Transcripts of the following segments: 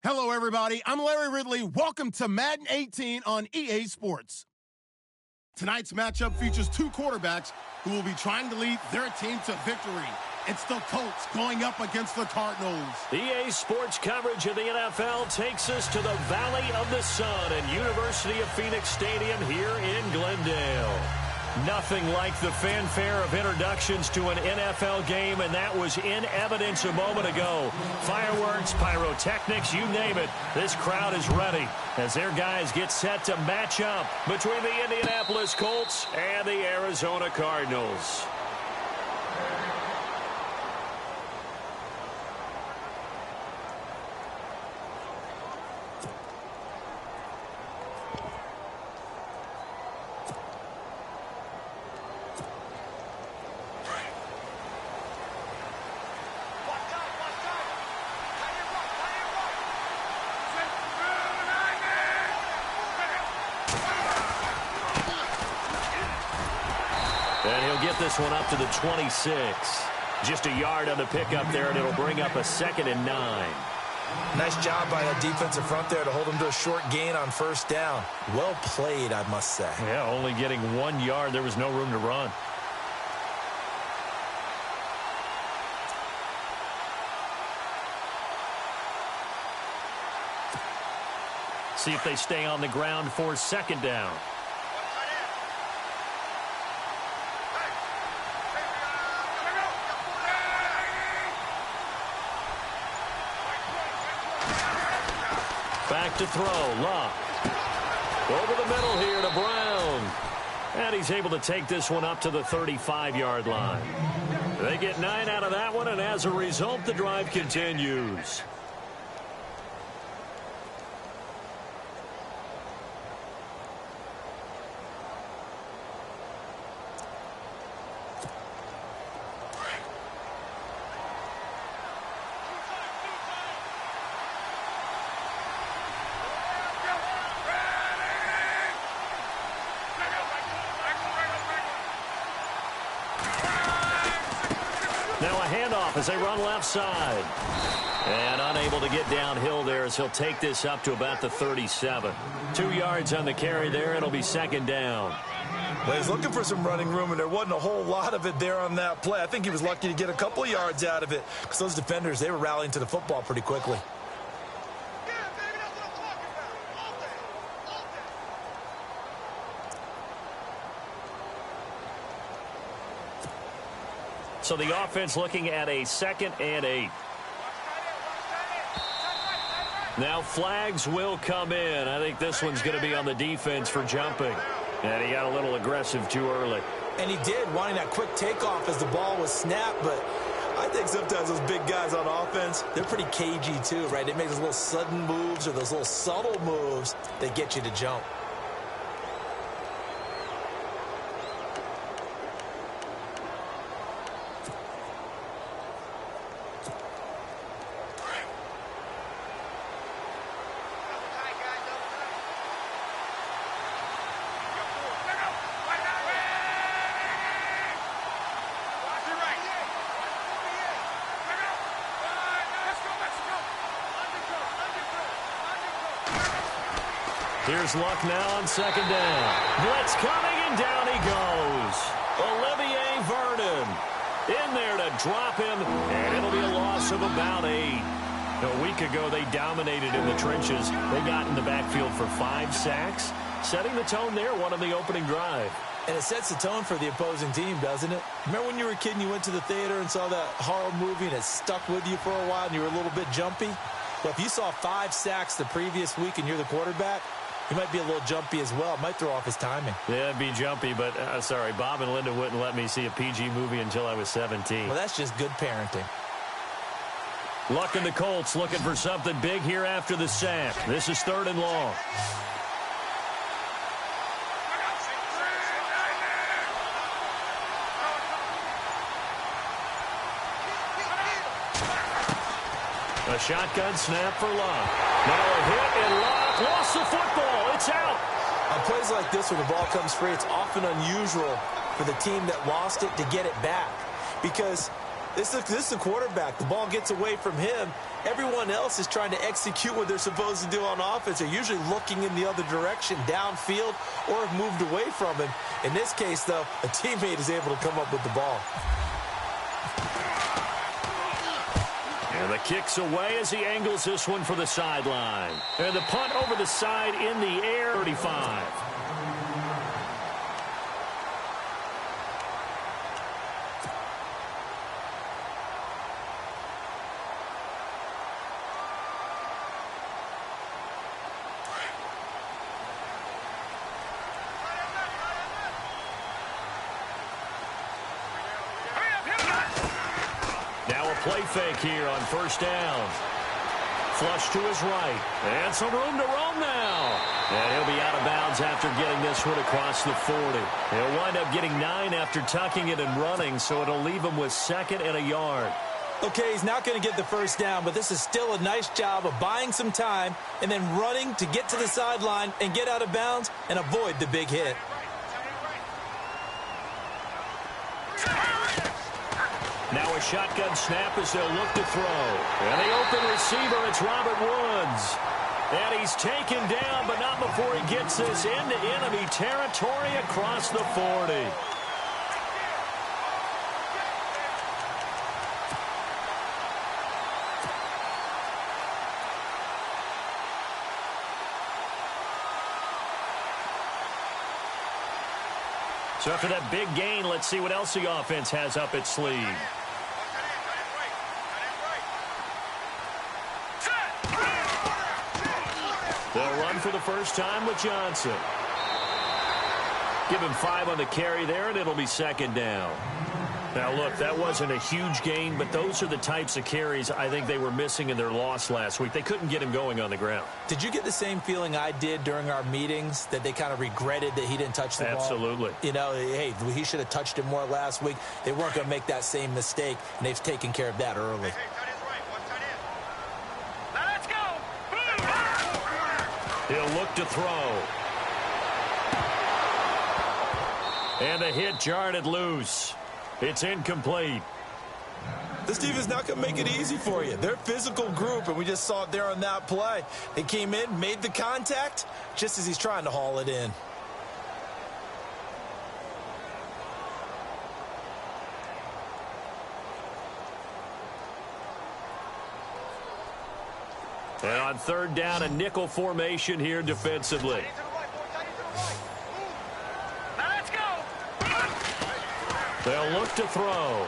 Hello, everybody. I'm Larry Ridley. Welcome to Madden 18 on EA Sports. Tonight's matchup features two quarterbacks who will be trying to lead their team to victory. It's the Colts going up against the Cardinals. EA Sports coverage of the NFL takes us to the Valley of the Sun and University of Phoenix Stadium here in Glendale. Nothing like the fanfare of introductions to an NFL game, and that was in evidence a moment ago. Fireworks, pyrotechnics, you name it. This crowd is ready as their guys get set to match up between the Indianapolis Colts and the Arizona Cardinals. And he'll get this one up to the 26. Just a yard on the pickup there, and it'll bring up a 2nd and 9. Nice job by that defensive front there to hold him to a short gain on first down. Well played, I must say. Yeah, only getting 1 yard. There was no room to run. See if they stay on the ground for 2nd down. Back to throw, Luck. Over the middle here to Brown. And he's able to take this one up to the 35-yard line. They get 9 out of that one, and as a result, the drive continues. Now a handoff as they run left side. And unable to get downhill there as he'll take this up to about the 37. 2 yards on the carry there. It'll be 2nd down. Well, he's looking for some running room, and there wasn't a whole lot of it there on that play. I think he was lucky to get a couple of yards out of it because those defenders, they were rallying to the football pretty quickly. So the offense looking at a 2nd and 8. Now flags will come in. I think this one's going to be on the defense for jumping. And he got a little aggressive too early. And he did, wanting that quick takeoff as the ball was snapped. But I think sometimes those big guys on offense, they're pretty cagey too, right? They make those little sudden moves or those little subtle moves that get you to jump. Here's Luck now on 2nd down. Blitz coming, and down he goes. Olivier Vernon in there to drop him, and it'll be a loss of about 8. A week ago, they dominated in the trenches. They got in the backfield for 5 sacks, setting the tone there, one on the opening drive. And it sets the tone for the opposing team, doesn't it? Remember when you were a kid and you went to the theater and saw that horror movie and it stuck with you for a while and you were a little bit jumpy? Well, if you saw 5 sacks the previous week and you're the quarterback, he might be a little jumpy as well. Might throw off his timing. Yeah, it'd be jumpy, but sorry, Bob and Linda wouldn't let me see a PG movie until I was 17. Well, that's just good parenting. Luck and the Colts looking for something big here after the sack. This is 3rd and long. A shotgun snap for Luck. Now a hit, and Luck lost the football. It's out. On plays like this where the ball comes free, it's often unusual for the team that lost it to get it back. Because This is the quarterback. The ball gets away from him. Everyone else is trying to execute what they're supposed to do on offense. They're usually looking in the other direction, downfield, or have moved away from him. In this case, though, a teammate is able to come up with the ball. And the kick's away as he angles this one for the sideline. And the punt over the side in the air, 35. Play fake here on first down. Flush to his right. And some room to roam now. And he'll be out of bounds after getting this one across the 40. He'll wind up getting 9 after tucking it and running, so it'll leave him with 2nd and a yard. Okay, he's not going to get the first down, but this is still a nice job of buying some time and then running to get to the sideline and get out of bounds and avoid the big hit. Now a shotgun snap as they'll look to throw. And the open receiver, it's Robert Woods. And he's taken down, but not before he gets this into enemy territory across the 40. So after that big gain, let's see what else the offense has up its sleeve. They'll run for the first time with Johnson. Give him 5 on the carry there, and it'll be 2nd down. Now, look, that wasn't a huge gain, but those are the types of carries I think they were missing in their loss last week. They couldn't get him going on the ground. Did you get the same feeling I did during our meetings, that they kind of regretted that he didn't touch the ball? Absolutely. You know, hey, he should have touched it more last week. They weren't going to make that same mistake, and they've taken care of that early. He'll look to throw. And the hit jarred it loose. It's incomplete. This team is not going to make it easy for you. They're a physical group, and we just saw it there on that play. They came in, made the contact, just as he's trying to haul it in. And on 3rd down, a nickel formation here defensively. They'll look to throw.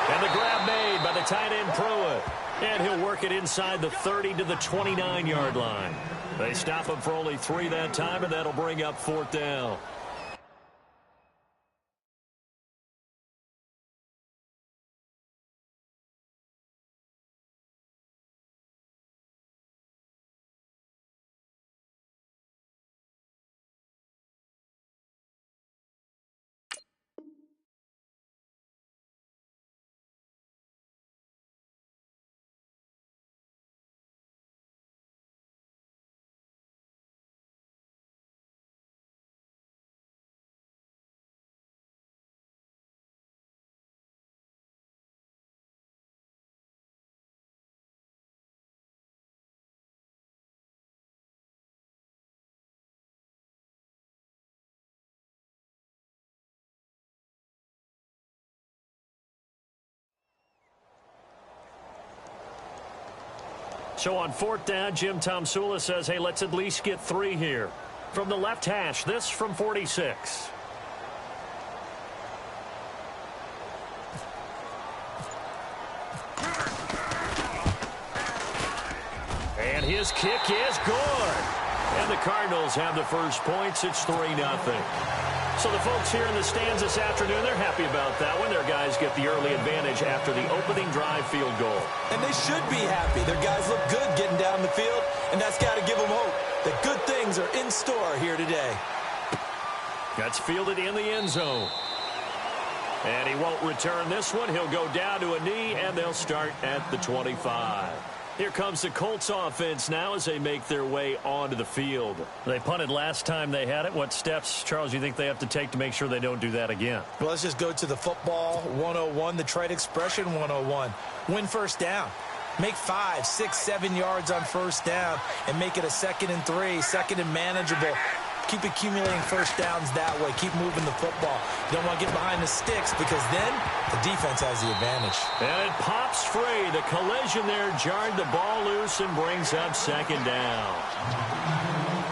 And the grab made by the tight end Pruitt. And he'll work it inside the 30 to the 29-yard line. They stop him for only 3 that time, and that'll bring up 4th down. So on 4th down, Jim Tomsula says, hey, let's at least get 3 here. From the left hash, this from 46. And his kick is good. And the Cardinals have the first points. It's 3-0. So the folks here in the stands this afternoon, they're happy about that one. Their guys get the early advantage after the opening drive field goal. And they should be happy. Their guys look good getting down the field, and that's got to give them hope that good things are in store here today. That's fielded in the end zone. And he won't return this one. He'll go down to a knee, and they'll start at the 25. Here comes the Colts offense now as they make their way onto the field. They punted last time they had it. What steps, Charles, do you think they have to take to make sure they don't do that again? Well, let's just go to the football 101, the trade expression 101. Win first down. Make 5, 6, 7 yards on first down and make it a 2nd and 3, 2nd and manageable. Keep accumulating first downs that way. Keep moving the football. You don't want to get behind the sticks because then the defense has the advantage. And it pops free. The collision there jarred the ball loose and brings up 2nd down.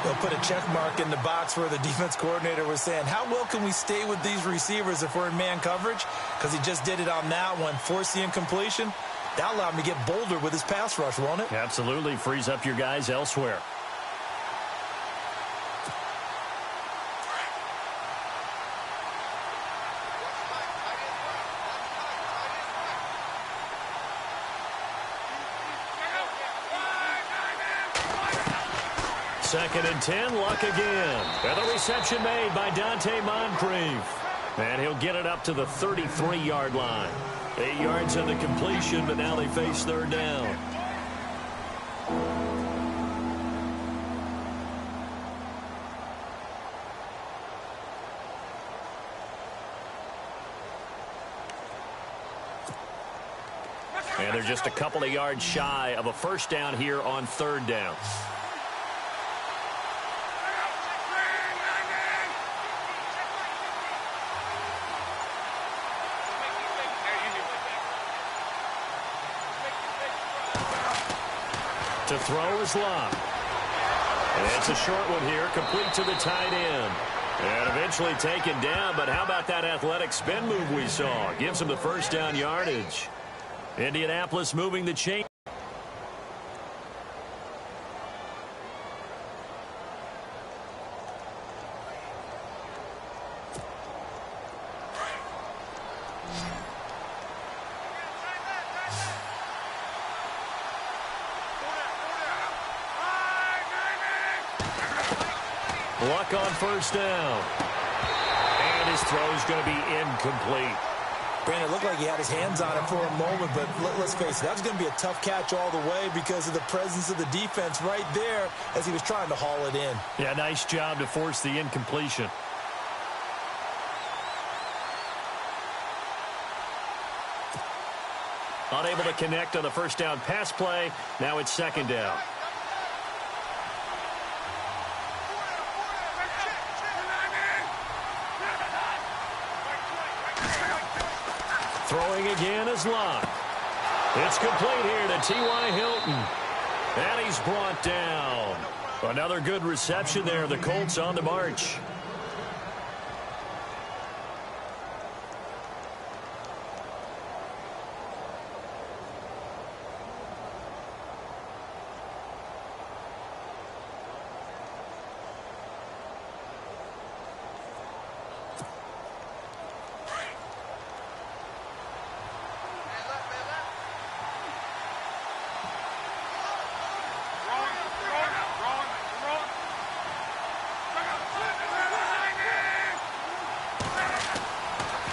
They'll put a check mark in the box where the defense coordinator was saying, how well can we stay with these receivers if we're in man coverage? Because he just did it on that one, forced the incompletion. That allowed him to get bolder with his pass rush, won't it? Absolutely. Frees up your guys elsewhere. Second and 10, Luck again. And the reception made by Dante Moncrief. And he'll get it up to the 33-yard line. 8 yards on the completion, but now they face 3rd down. And they're just a couple of yards shy of a first down here on 3rd down. To throw is Luck. And it's a short one here, complete to the tight end. And eventually taken down, but how about that athletic spin move we saw? Gives him the first down yardage. Indianapolis moving the chain. Luck on first down. And his throw is going to be incomplete. Brandon, it looked like he had his hands on it for a moment, but let's face it, that was going to be a tough catch all the way because of the presence of the defense right there as he was trying to haul it in. Yeah, nice job to force the incompletion. Unable to connect on the first down pass play. Now it's 2nd down. Throwing again is Luck. It's complete here to T.Y. Hilton. And he's brought down. Another good reception there. The Colts on the march.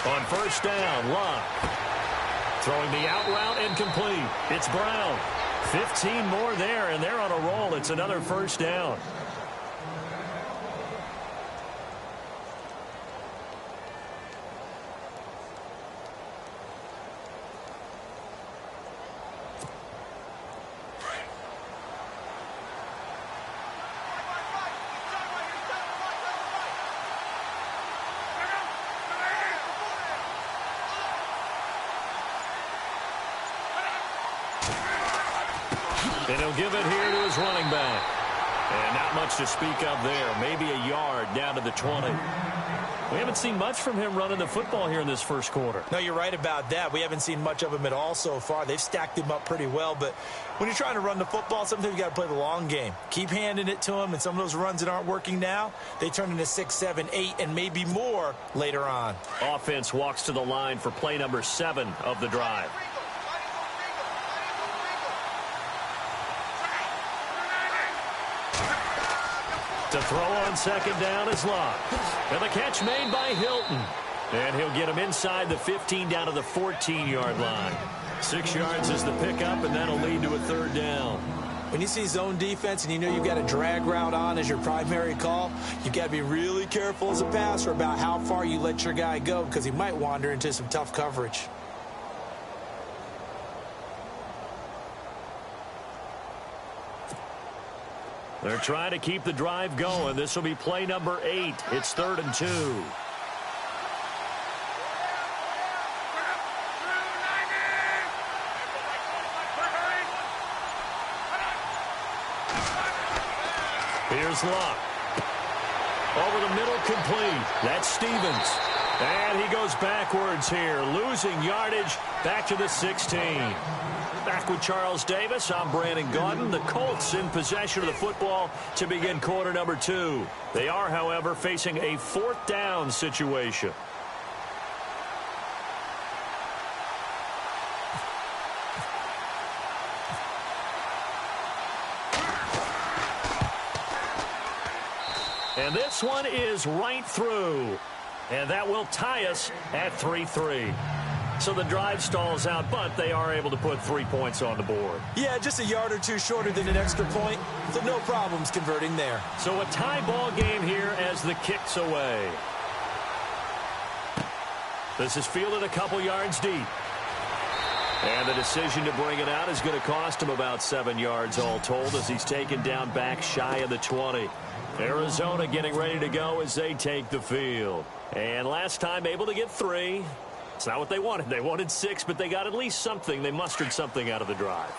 On first down, Luck. Throwing the out route incomplete. It's Brown. 15 more there, and they're on a roll. It's another first down. And he'll give it here to his running back. And not much to speak of there. Maybe a yard down to the 20. We haven't seen much from him running the football here in this first quarter. No, you're right about that. We haven't seen much of him at all so far. They've stacked him up pretty well. But when you're trying to run the football, sometimes you got to play the long game. Keep handing it to him. And some of those runs that aren't working now, they turn into 6, 7, 8, and maybe more later on. Offense walks to the line for play number 7 of the drive. To throw on second down is Luck. And the catch made by Hilton. And he'll get him inside the 15 down to the 14-yard line. 6 yards is the pickup, and that'll lead to a third down. When you see zone defense and you know you've got a drag route on as your primary call, you've got to be really careful as a passer about how far you let your guy go because he might wander into some tough coverage. They're trying to keep the drive going. This will be play number 8. It's 3rd and 2. Here's Luck. Over the middle, complete. That's Stevens. And he goes backwards here, losing yardage back to the 16. Back with Charles Davis, I'm Brandon Gaudin. The Colts in possession of the football to begin quarter number 2. They are, however, facing a 4th down situation. And this one is right through. And that will tie us at 3-3. So the drive stalls out, but they are able to put 3 points on the board. Yeah, just a yard or two shorter than an extra point, so no problems converting there. So a tie ball game here as the kick's away. This is fielded a couple yards deep. And the decision to bring it out is going to cost him about 7 yards all told as he's taken down back shy of the 20. Arizona getting ready to go as they take the field. And last time able to get 3. It's not what they wanted. They wanted 6, but they got at least something. They mustered something out of the drive.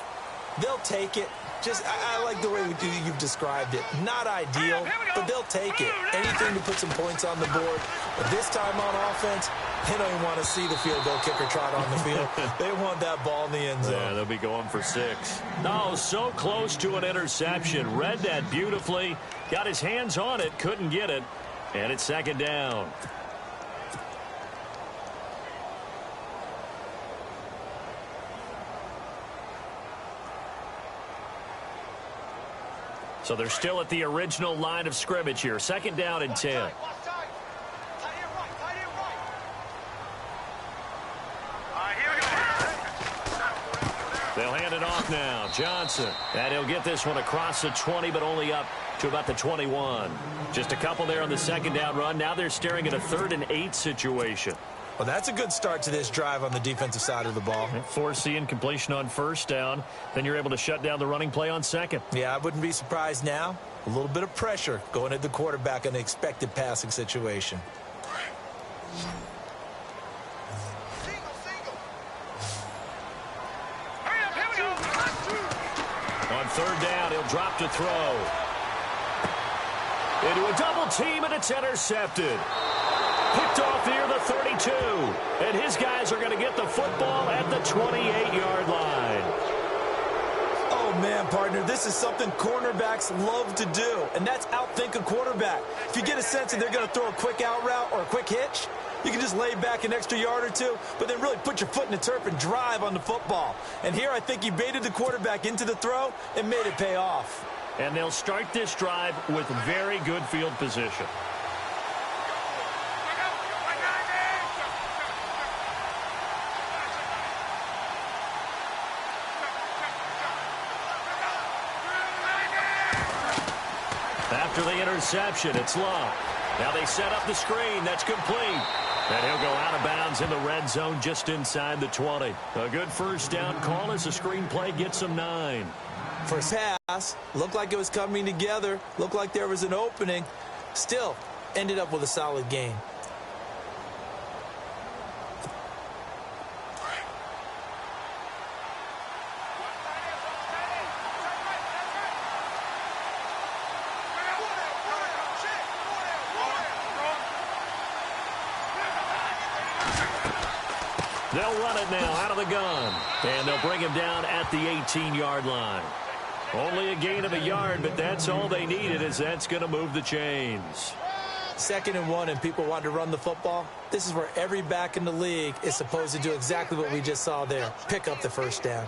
They'll take it. Just, I like the way you've described it. Not ideal, but they'll take it. Anything to put some points on the board. But this time on offense, they don't even want to see the field goal kicker trot on the field. They want that ball in the end zone. Yeah, they'll be going for 6. Oh, so close to an interception. Read that beautifully. Got his hands on it, couldn't get it. And it's 2nd down. So they're still at the original line of scrimmage here. 2nd down and 10. They'll hand it off now. Johnson. And he'll get this one across the 20, but only up to about the 21. Just a couple there on the 2nd down run. Now they're staring at a 3rd and 8 situation. Well, that's a good start to this drive on the defensive side of the ball. Forcing completion on 1st down. Then you're able to shut down the running play on 2nd. Yeah, I wouldn't be surprised now. A little bit of pressure going at the quarterback in an expected passing situation. On 3rd down, he'll drop to throw. Into a double team, and it's intercepted. Picked off near the 32. And his guys are going to get the football at the 28-yard line. Oh, man, partner, this is something cornerbacks love to do, and that's outthink a quarterback. If you get a sense that they're going to throw a quick out route or a quick hitch, you can just lay back an extra yard or two, but then really put your foot in the turf and drive on the football. And here I think he baited the quarterback into the throw and made it pay off. And they'll start this drive with very good field position. After the interception, it's Luck. Now they set up the screen. That's complete. And he'll go out of bounds in the red zone just inside the 20. A good 1st down call as the screen play gets him 9. First pass, looked like it was coming together. Looked like there was an opening. Still, ended up with a solid gain. They'll run it now out of the gun. And they'll bring him down at the 18-yard line. Only a gain of a yard, but that's all they needed, as that's going to move the chains. 2nd and 1 and people want to run the football. This is where every back in the league is supposed to do exactly what we just saw there. Pick up the 1st down.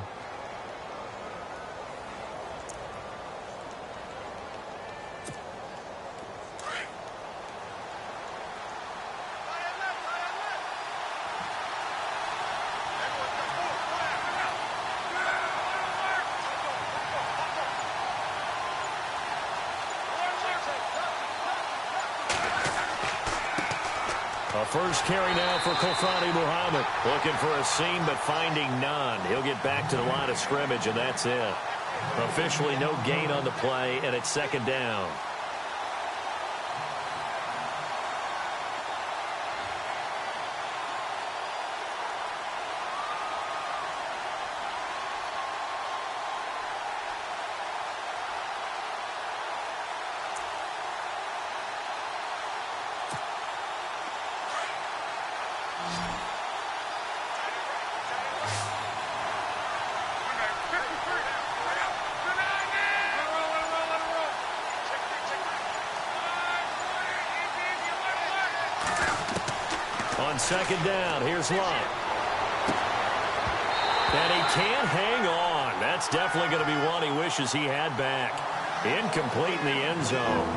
A first carry now for Kofrani Muhammad. Looking for a seam, but finding none. He'll get back to the line of scrimmage, and that's it. Officially no gain on the play, and it's second down. On second down, here's Love. And he can't hang on. That's definitely going to be one he wishes he had back. Incomplete in the end zone.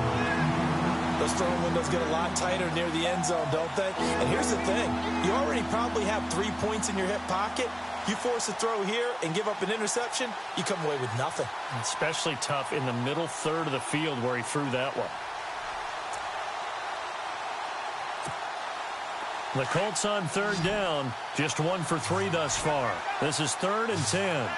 Those throwing windows get a lot tighter near the end zone, don't they? And here's the thing. You already probably have 3 points in your hip pocket. You force a throw here and give up an interception, you come away with nothing. Especially tough in the middle third of the field where he threw that one. The Colts on third down, just 1 for 3 thus far. This is 3rd and 10.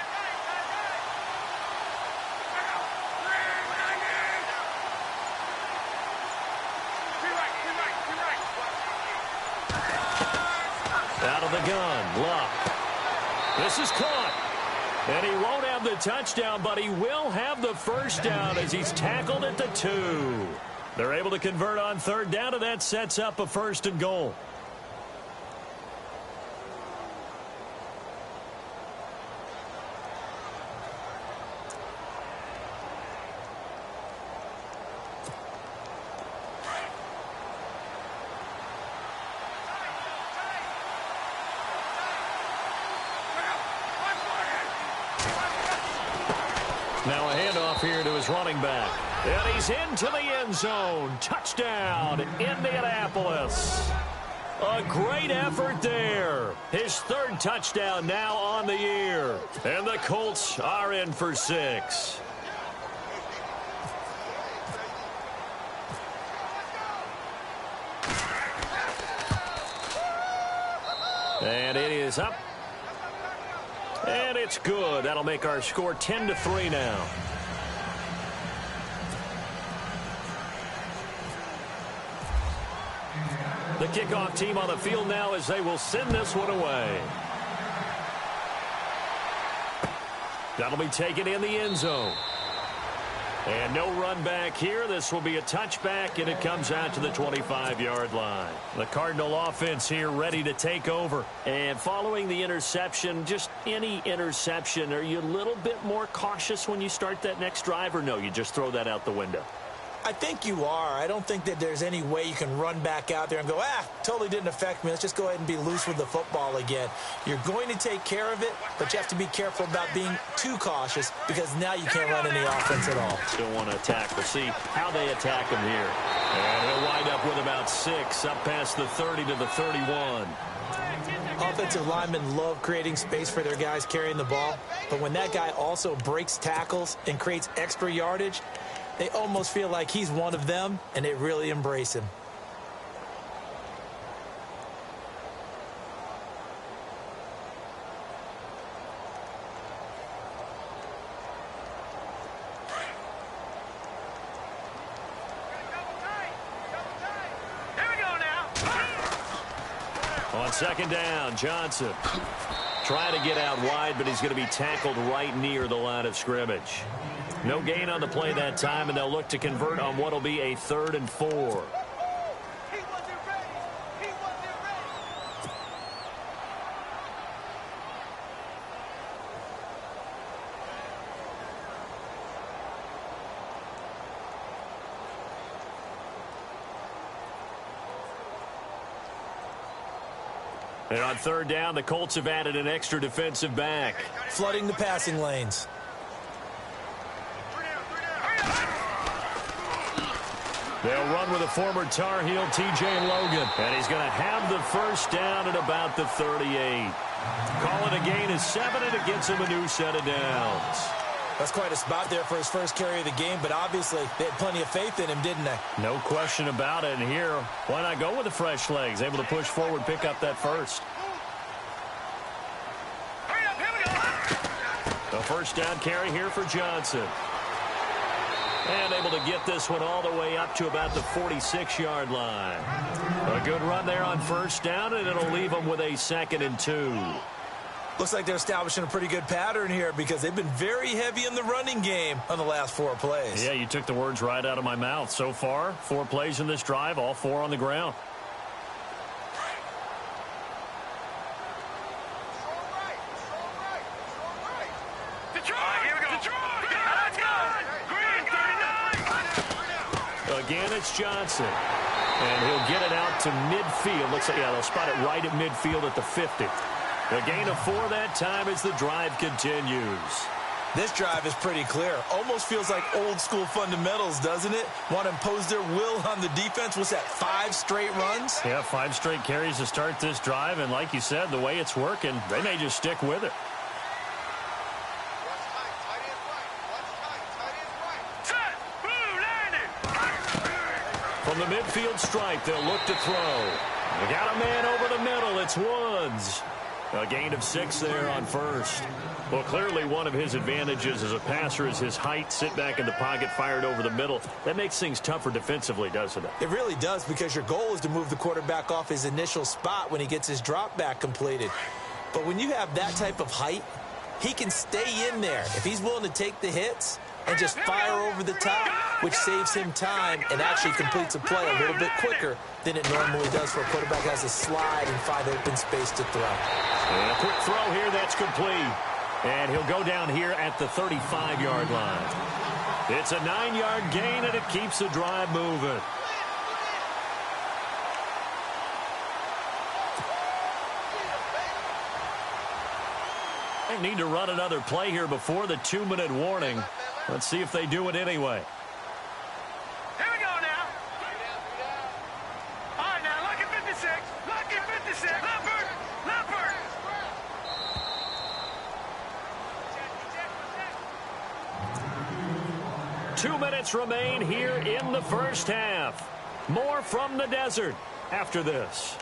Out of the gun, Luck. This is caught. And he won't have the touchdown, but he will have the first down as he's tackled at the 2. They're able to convert on third down, and that sets up a 1st and goal. Now a handoff here to his running back. And he's into the end zone. Touchdown, Indianapolis. A great effort there. His 3rd touchdown now on the year. And the Colts are in for 6. And it is up. And it's good. That'll make our score 10-3 now. The kickoff team on the field now as they will send this one away. That'll be taken in the end zone. And no run back here. This will be a touchback, and it comes out to the 25-yard line. The Cardinal offense here ready to take over. And following the interception, just any interception, are you a little bit more cautious when you start that next drive, or no, you just throw that out the window? I think you are. I don't think that there's any way you can run back out there and go, totally didn't affect me. Let's just go ahead and be loose with the football again. You're going to take care of it, but you have to be careful about being too cautious because now you can't run any offense at all. Still want to attack. We'll see how they attack him here. And he'll wind up with about 6 up past the 30 to the 31. Offensive linemen love creating space for their guys carrying the ball, but when that guy also breaks tackles and creates extra yardage, they almost feel like he's one of them, and they really embrace him. On second down, Johnson trying to get out wide, but he's going to be tackled right near the line of scrimmage. No gain on the play that time, and they'll look to convert on what will be a 3rd and 4. And on third down, the Colts have added an extra defensive back. Flooding the passing lanes. They'll run with a former Tar Heel, T.J. Logan. And he's going to have the first down at about the 38. Call it a gain of 7, and it gets him a new set of downs. That's quite a spot there for his first carry of the game, but obviously they had plenty of faith in him, didn't they? No question about it. And here, why not go with the fresh legs? Able to push forward, pick up that first. The first down carry here for Johnson. And able to get this one all the way up to about the 46-yard line. A good run there on first down, and it'll leave them with a 2nd and 2. Looks like they're establishing a pretty good pattern here because they've been very heavy in the running game on the last 4 plays. Yeah, you took the words right out of my mouth. So far, 4 plays in this drive, all 4 on the ground. Again, it's Johnson. And he'll get it out to midfield. Looks like, yeah, they'll spot it right at midfield at the 50. A gain of 4 that time as the drive continues. This drive is pretty clear. Almost feels like old school fundamentals, doesn't it? Want to impose their will on the defense. What's that, 5 straight runs? Yeah, 5 straight carries to start this drive. And like you said, the way it's working, they may just stick with it. From the midfield stripe, they'll look to throw. They got a man over the middle. It's Woods. A gain of 6 there on first. Well, clearly one of his advantages as a passer is his height. Sit back in the pocket, fired over the middle. That makes things tougher defensively, doesn't it? It really does, because your goal is to move the quarterback off his initial spot when he gets his drop back completed. But when you have that type of height, he can stay in there if he's willing to take the hits and just fire over the top, which saves him time and actually completes a play a little bit quicker than it normally does for a quarterback who has to slide and find open space to throw. And a quick throw here, that's complete. And he'll go down here at the 35-yard line. It's a 9-yard gain, and it keeps the drive moving. They need to run another play here before the 2-minute warning. Let's see if they do it anyway. Here we go now. All right, now, look at 56. Look at 56. Leopard. Leopard. 2 minutes remain here in the first half. More from the desert after this.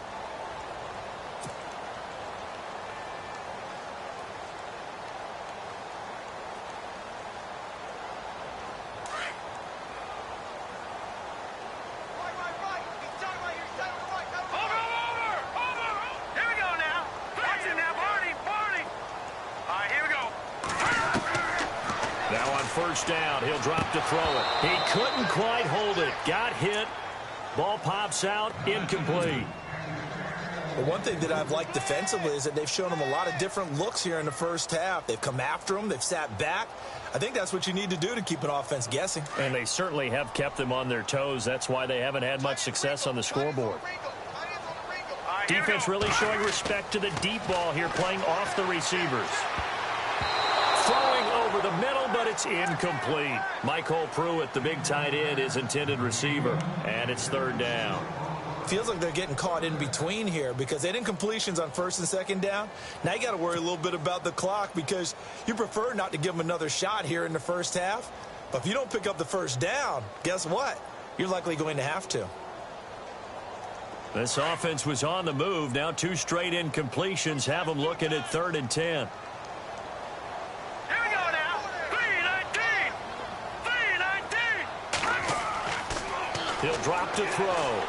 First down, he'll drop to throw it. He couldn't quite hold it. Got hit. Ball pops out, incomplete. Well, one thing that I've liked defensively is that they've shown him a lot of different looks here in the first half. They've come after him. They've sat back. I think that's what you need to do to keep an offense guessing. And they certainly have kept them on their toes. That's why they haven't had much success on the scoreboard. Defense really showing respect to the deep ball here, playing off the receivers. Throwing over the middle, but it's incomplete. Michael Pruitt, the big tight end, is intended receiver. And it's third down. Feels like they're getting caught in between here because they didn't completions on first and second down. Now you got to worry a little bit about the clock because you prefer not to give them another shot here in the first half. But if you don't pick up the first down, guess what? You're likely going to have to. This offense was on the move. Now 2 straight incompletions have them looking at 3rd and 10. He'll drop to throw.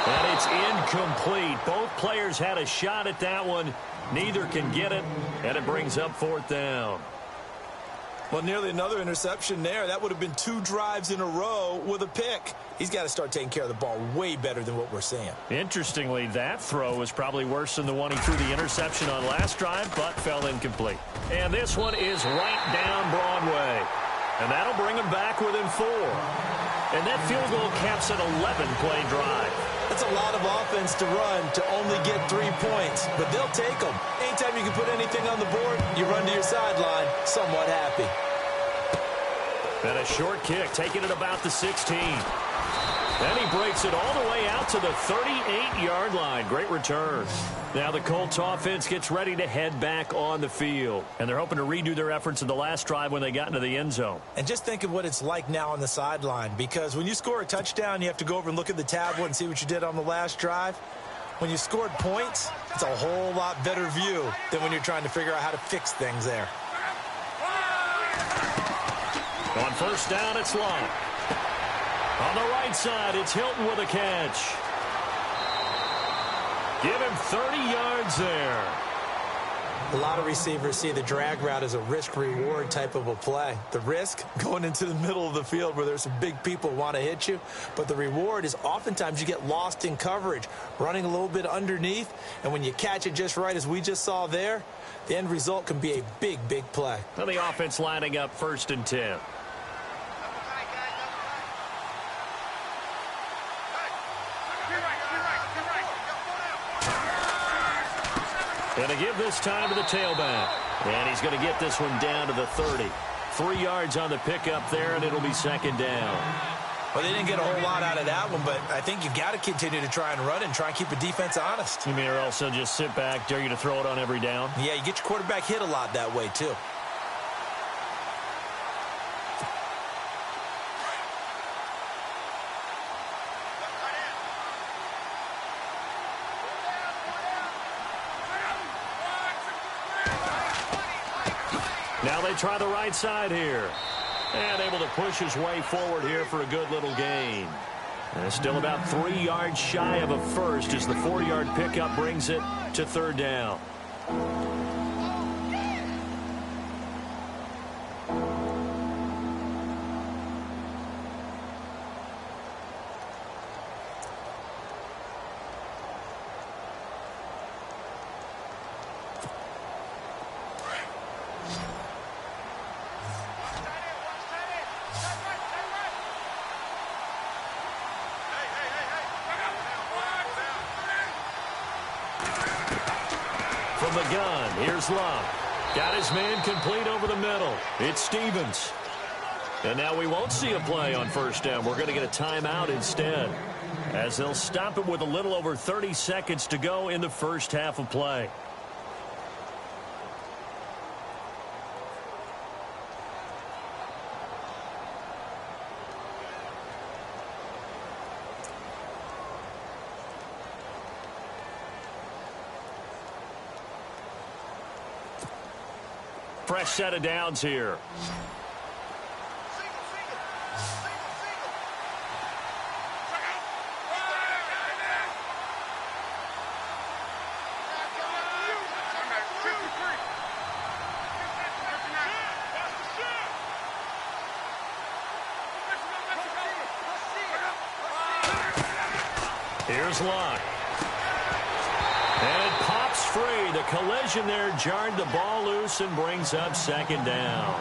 And it's incomplete. Both players had a shot at that one. Neither can get it, and it brings up 4th down. Well, nearly another interception there. That would have been 2 drives in a row with a pick. He's got to start taking care of the ball way better than what we're seeing. Interestingly, that throw was probably worse than the one he threw the interception on last drive, but fell incomplete. And this one is right down Broadway. And that'll bring him back within 4. And that field goal caps an 11-play drive. That's a lot of offense to run to only get 3 points, but they'll take them. Anytime you can put anything on the board, you run to your sideline somewhat happy. And a short kick, taking it about the 16. And he breaks it all the way out to the 38-yard line. Great return. Now the Colts offense gets ready to head back on the field. And they're hoping to redo their efforts in the last drive when they got into the end zone. And just think of what it's like now on the sideline. Because when you score a touchdown, you have to go over and look at the tablet and see what you did on the last drive. When you scored points, it's a whole lot better view than when you're trying to figure out how to fix things there. On first down, it's Love. On the right side, it's Hilton with a catch. Give him 30 yards there. A lot of receivers see the drag route as a risk-reward type of a play. The risk, going into the middle of the field where there's some big people who want to hit you. But the reward is oftentimes you get lost in coverage, running a little bit underneath. And when you catch it just right, as we just saw there, the end result can be a big, big play. Well, the offense lining up 1st and 10. And to give this time to the tailback. And he's going to get this one down to the 30. 3 yards on the pickup there, and it'll be 2nd down. Well, they didn't get a whole lot out of that one, but I think you've got to continue to try and run and try and keep the defense honest. You mean or also just sit back, dare you to throw it on every down? Yeah, you get your quarterback hit a lot that way, too. Now they try the right side here. And able to push his way forward here for a good little gain. And still about 3 yards shy of a first as the 4-yard pickup brings it to 3rd down. From the gun, here's Love. Got his man complete over the middle. It's Stevens. And now we won't see a play on 1st down. We're going to get a timeout instead, as they'll stop it with a little over 30 seconds to go in the first half of play. Fresh set of downs here. Here's Locke. And it pops free. The collision there jarred the ball loose and brings up 2nd down.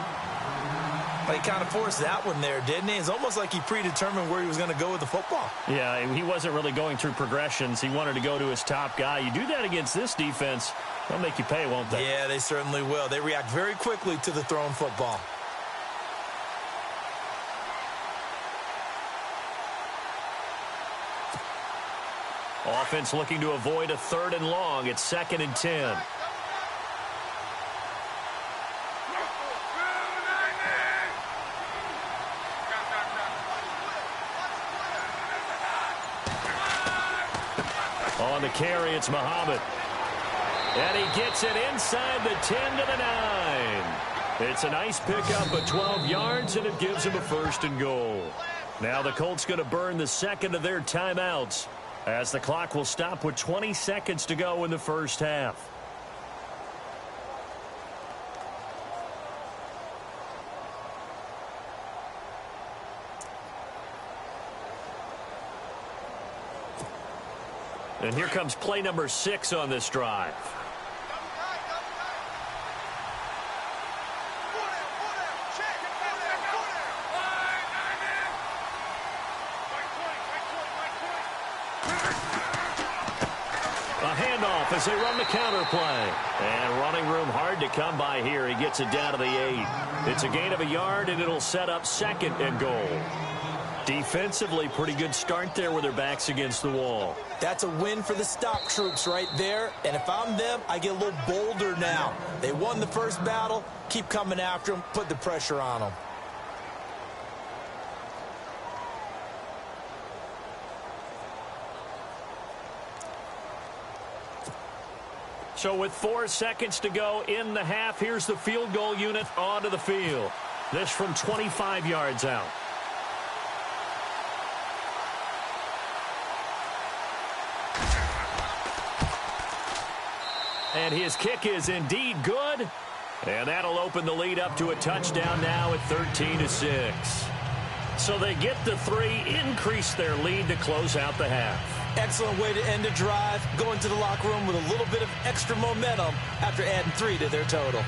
Well, he kind of forced that one there, didn't he? It's almost like he predetermined where he was going to go with the football. Yeah, he wasn't really going through progressions. He wanted to go to his top guy. You do that against this defense, they'll make you pay, won't they? Yeah, they certainly will. They react very quickly to the thrown football. Offense looking to avoid a 3rd and long. It's 2nd and 10. On the carry, it's Muhammad. And he gets it inside the 10 to the 9. It's a nice pickup of 12 yards, and it gives him a 1st and goal. Now the Colts going to burn the 2nd of their timeouts, as the clock will stop with 20 seconds to go in the first half. And here comes play number 6 on this drive. As they run the counter play. And running room hard to come by here. He gets it down to the 8. It's a gain of a yard, and it'll set up 2nd and goal. Defensively, pretty good start there with their backs against the wall. That's a win for the stop troops right there. And if I'm them, I get a little bolder now. They won the first battle. Keep coming after them. Put the pressure on them. So with 4 seconds to go in the half, here's the field goal unit onto the field. This from 25 yards out. And his kick is indeed good. And that'll open the lead up to a touchdown now at 13-6. So they get the 3, increase their lead to close out the half. Excellent way to end a drive. Go into the locker room with a little bit of extra momentum after adding 3 to their total.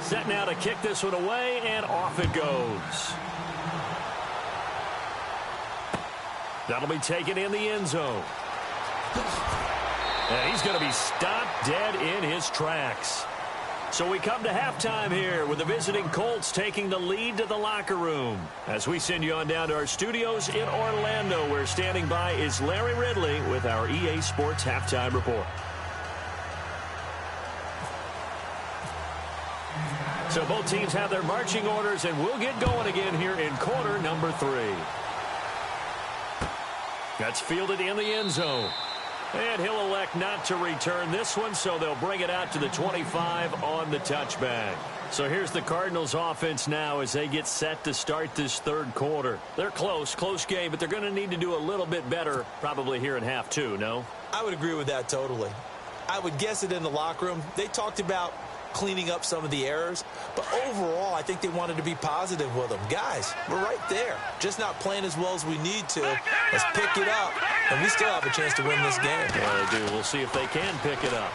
Set now to kick this one away, and off it goes. That'll be taken in the end zone. And he's going to be stopped dead in his tracks. So we come to halftime here with the visiting Colts taking the lead to the locker room. As we send you on down to our studios in Orlando, where standing by is Larry Ridley with our EA Sports Halftime Report. So both teams have their marching orders, and we'll get going again here in quarter number 3. That's fielded in the end zone. And he'll elect not to return this one, so they'll bring it out to the 25 on the touchback. So here's the Cardinals offense now as they get set to start this third quarter. They're close game, but they're going to need to do a little bit better probably here in half 2, no? I would agree with that totally. I would guess it in the locker room. They talked about cleaning up some of the errors, but overall I think they wanted to be positive with them. Guys, we're right there, just not playing as well as we need to. Let's pick it up, and we still have a chance to win this game. Yeah, they do. We'll see if they can pick it up.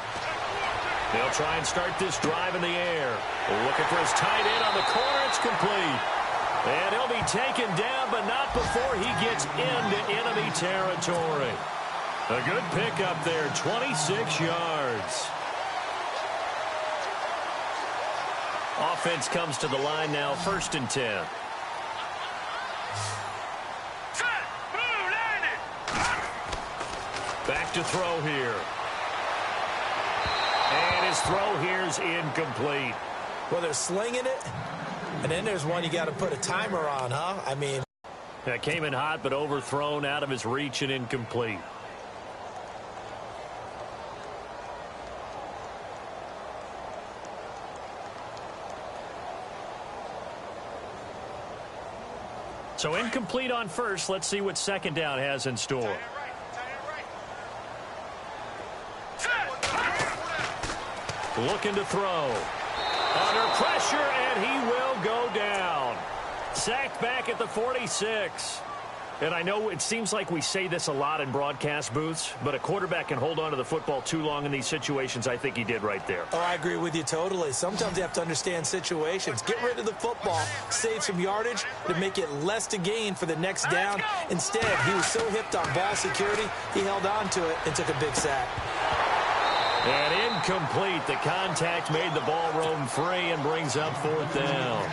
They'll try and start this drive in the air. Looking for his tight end on the corner. It's complete. And he'll be taken down, but not before he gets into enemy territory. A good pickup there, 26 yards. Offense comes to the line now, 1st and 10. Back to throw here. And his throw here's incomplete. Well, they're slinging it, and then there's one you got to put a timer on, huh? I mean, that came in hot, but overthrown out of his reach and incomplete. So incomplete on first. Let's see what second down has in store. Looking to throw. Under pressure, and he will go down. Sacked back at the 46. And I know it seems like we say this a lot in broadcast booths, but a quarterback can hold on to the football too long in these situations. I think he did right there. Oh, I agree with you totally. Sometimes you have to understand situations. Get rid of the football, save some yardage to make it less to gain for the next down. Instead, he was so hipped on ball security, he held on to it and took a big sack. And incomplete. The contact made the ball roam free and brings up 4th down.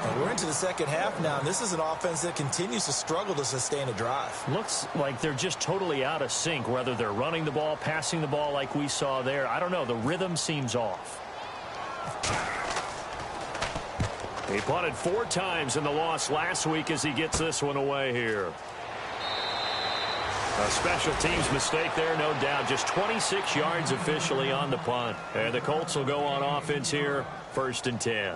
And we're into the second half now, and this is an offense that continues to struggle to sustain a drive. Looks like they're just totally out of sync, whether they're running the ball, passing the ball like we saw there. I don't know. The rhythm seems off. He punted 4 times in the loss last week as he gets this one away here. A special teams mistake there, no doubt. Just 26 yards officially on the punt. And the Colts will go on offense here, 1st and 10.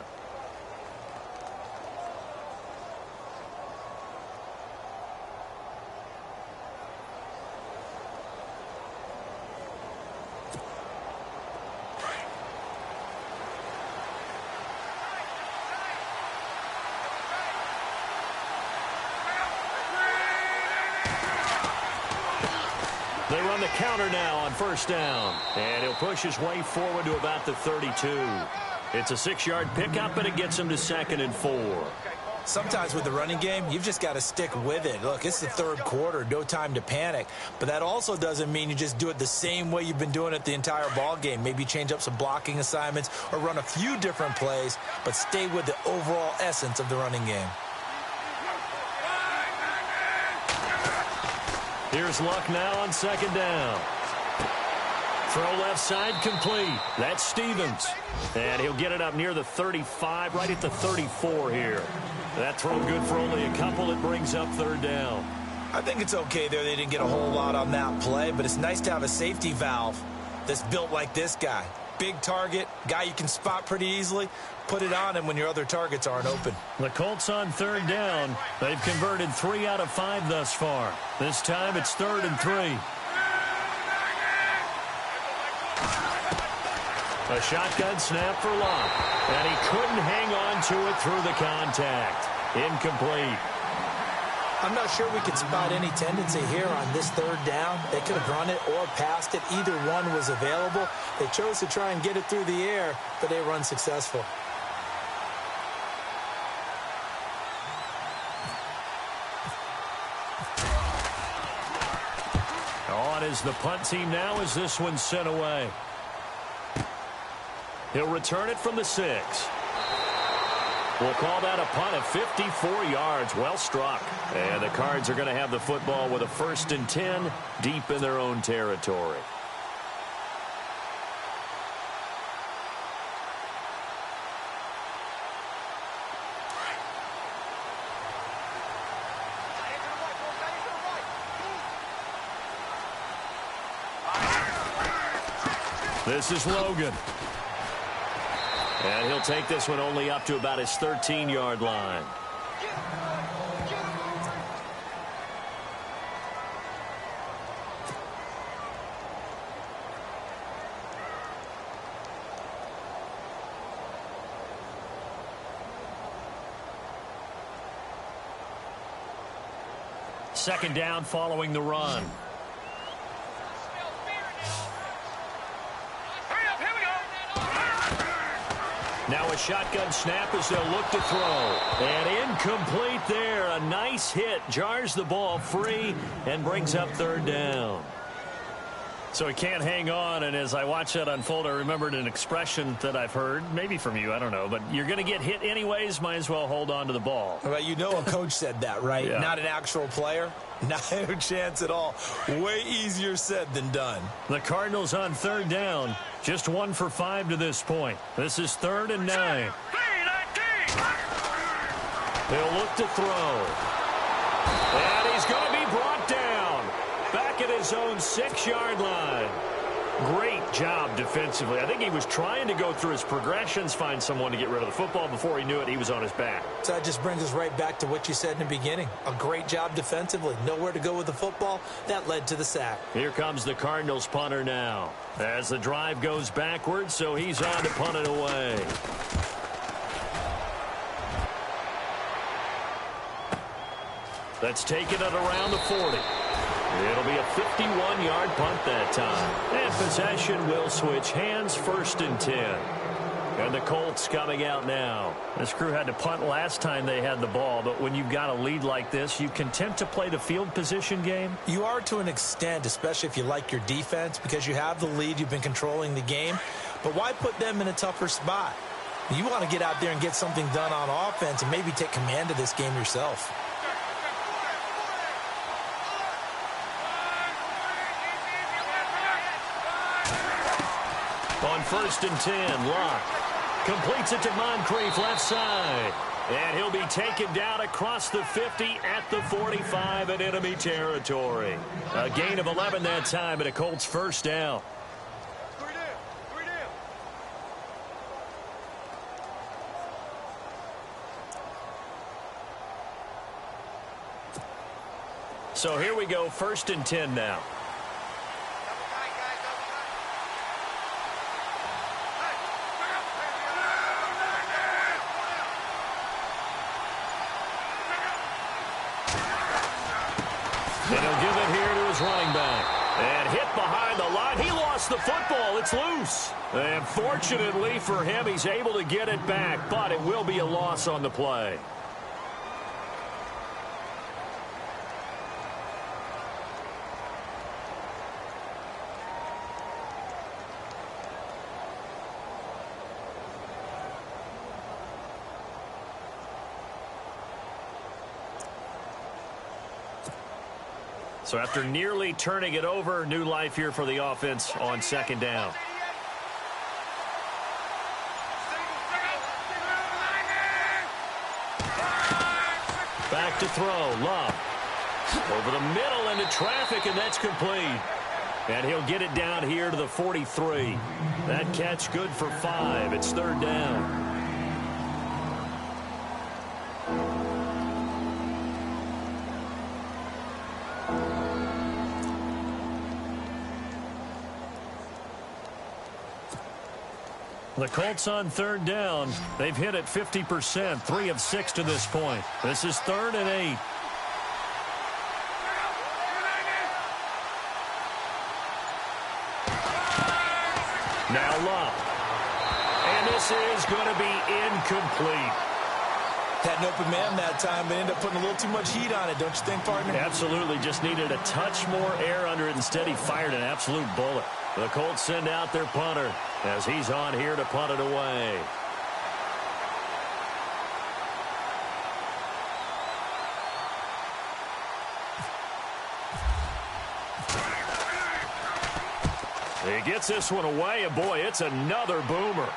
They run the counter now on 1st down. And he'll push his way forward to about the 32. It's a 6-yard pickup, and it gets him to 2nd and 4. Sometimes with the running game, you've just got to stick with it. Look, it's the third quarter, no time to panic. But that also doesn't mean you just do it the same way you've been doing it the entire ball game. Maybe change up some blocking assignments or run a few different plays, but stay with the overall essence of the running game. Here's Luck now on second down. Throw left side complete. That's Stevens. And he'll get it up near the 35, right at the 34 here. That throw good for only a couple. It brings up third down. I think it's okay there. They didn't get a whole lot on that play, but it's nice to have a safety valve that's built like this guy. Big target, guy you can spot pretty easily. Put it on him when your other targets aren't open. The Colts on third down. They've converted 3 out of 5 thus far. This time it's 3rd and 3. A shotgun snap for Locke. And he couldn't hang on to it through the contact. Incomplete. I'm not sure we could spot any tendency here on this third down. They could have run it or passed it. Either one was available. They chose to try and get it through the air, but they were unsuccessful. On is the punt team now as this one's sent away. He'll return it from the 6. We'll call that a punt of 54 yards. Well struck. And the Cards are going to have the football with a 1st and 10 deep in their own territory. This is Logan. And he'll take this one only up to about his 13-yard line. Second down following the run. Now a shotgun snap as they'll look to throw. And incomplete there. A nice hit. Jars the ball free and brings up third down. So he can't hang on, and as I watch that unfold, I remembered an expression that I've heard, maybe from you, I don't know, but you're going to get hit anyways, might as well hold on to the ball. Well, you know a coach said that, right? Yeah. Not an actual player. No chance at all. Way easier said than done. The Cardinals on third down, just 1 for 5 to this point. This is 3rd and 9. They'll look to throw. And he's going to be brought down. Back at his own 6-yard line. Great job defensively. I think he was trying to go through his progressions, find someone to get rid of the football. Before he knew it, he was on his back. So that just brings us right back to what you said in the beginning. A great job defensively. Nowhere to go with the football. That led to the sack. Here comes the Cardinals punter now. As the drive goes backwards, so he's on to punt it away. That's taken it around the 40. It'll be a 51-yard punt that time. And possession will switch hands, 1st and 10. And the Colts coming out now. This crew had to punt last time they had the ball, but when you've got a lead like this, you content to play the field position game? You are to an extent, especially if you like your defense, because you have the lead, you've been controlling the game. But why put them in a tougher spot? You want to get out there and get something done on offense and maybe take command of this game yourself. On 1st and 10, Locke completes it to Moncrief left side. And he'll be taken down across the 50 at the 45 in enemy territory. A gain of 11 that time and a Colts 1st down. So here we go, 1st and 10 now. And he'll give it here to his running back. And hit behind the line. He lost the football. It's loose. And fortunately for him, he's able to get it back. But it will be a loss on the play. So after nearly turning it over, new life here for the offense on second down. Back to throw. Love. Over the middle into traffic, and that's complete. And he'll get it down here to the 43. That catch good for 5. It's third down. The Colts on third down. They've hit it 50%, 3 of 6 to this point. This is 3rd and 8. Now Love. And this is going to be incomplete. Had an open man that time, but ended up putting a little too much heat on it, don't you think, partner? Absolutely. Just needed a touch more air under it. Instead, he fired an absolute bullet. The Colts send out their punter as he's on here to punt it away. He gets this one away, and boy, it's another boomer.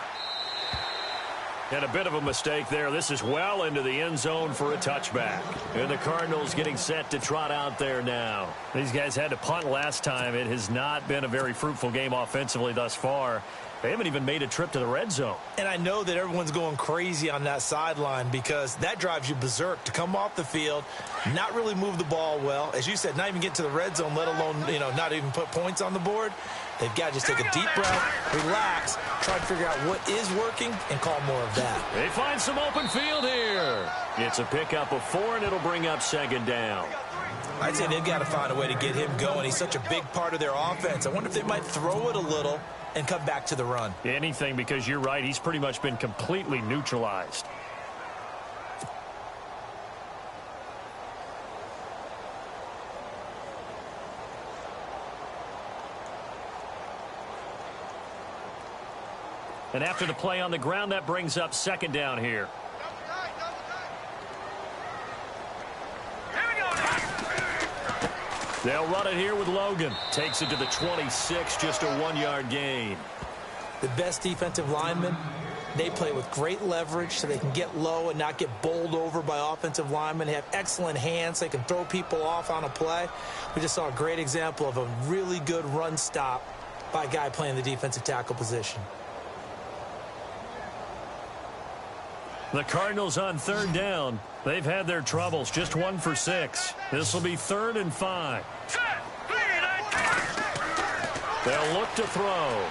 And a bit of a mistake there. This is well into the end zone for a touchback. And the Cardinals getting set to trot out there now. These guys had to punt last time. It has not been a very fruitful game offensively thus far. They haven't even made a trip to the red zone. And I know that everyone's going crazy on that sideline because that drives you berserk to come off the field, not really move the ball well. As you said, not even get to the red zone, let alone, not even put points on the board. They've got to just take a deep breath, relax, try to figure out what is working, and call more of that. They find some open field here. It's a pickup of 4, and it'll bring up second down. I'd say they've got to find a way to get him going. He's such a big part of their offense. I wonder if they might throw it a little and come back to the run. Anything, because you're right. He's pretty much been completely neutralized. And after the play on the ground, that brings up second down here. They'll run it here with Logan. Takes it to the 26, just a 1-yard gain. The best defensive linemen, they play with great leverage so they can get low and not get bowled over by offensive linemen. They have excellent hands. They can throw people off on a play. We just saw a great example of a really good run stop by a guy playing the defensive tackle position. The Cardinals on third down. They've had their troubles, just 1 for 6. This will be 3rd and 5. They'll look to throw.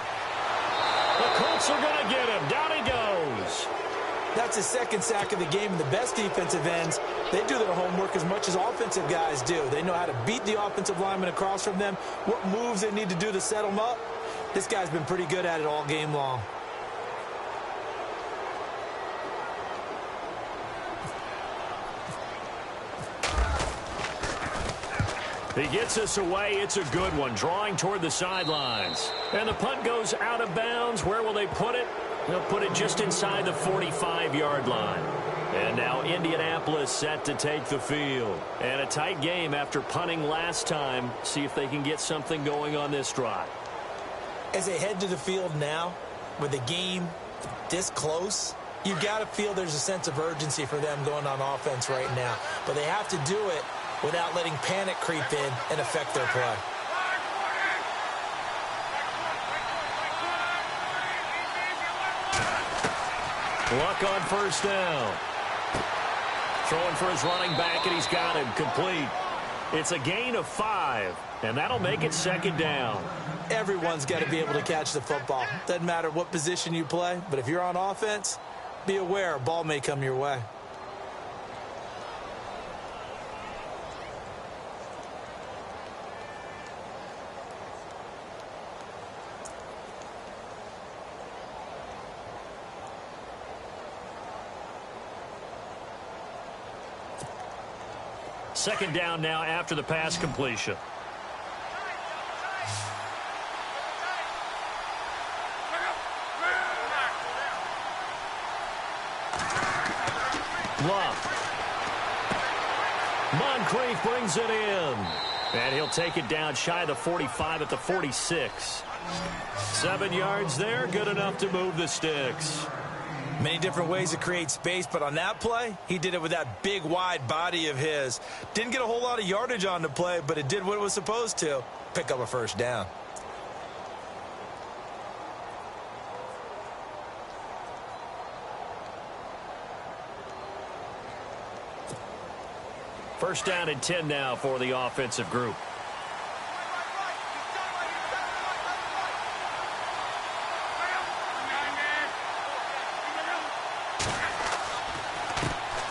The Colts are going to get him. Down he goes. That's his second sack of the game. And the best defensive ends, they do their homework as much as offensive guys do. They know how to beat the offensive lineman across from them, what moves they need to do to set them up. This guy's been pretty good at it all game long. He gets us away. It's a good one, drawing toward the sidelines. And the punt goes out of bounds. Where will they put it? They'll put it just inside the 45-yard line. And now Indianapolis set to take the field. And a tight game after punting last time. See if they can get something going on this drive. As they head to the field now, with the game this close, you've got to feel there's a sense of urgency for them going on offense right now. But they have to do it without letting panic creep in and affect their play. Luck on first down. Throwing for his running back, and he's got him complete. It's a gain of 5, and that'll make it second down. Everyone's got to be able to catch the football. Doesn't matter what position you play, but if you're on offense, be aware a ball may come your way. Second down now after the pass completion. Love. Moncrief brings it in. And he'll take it down shy of the 45 at the 46. 7 yards there, good enough to move the sticks. Many different ways to create space, but on that play, he did it with that big, wide body of his. Didn't get a whole lot of yardage on the play, but it did what it was supposed to, pick up a first down. First down and 10 now for the offensive group.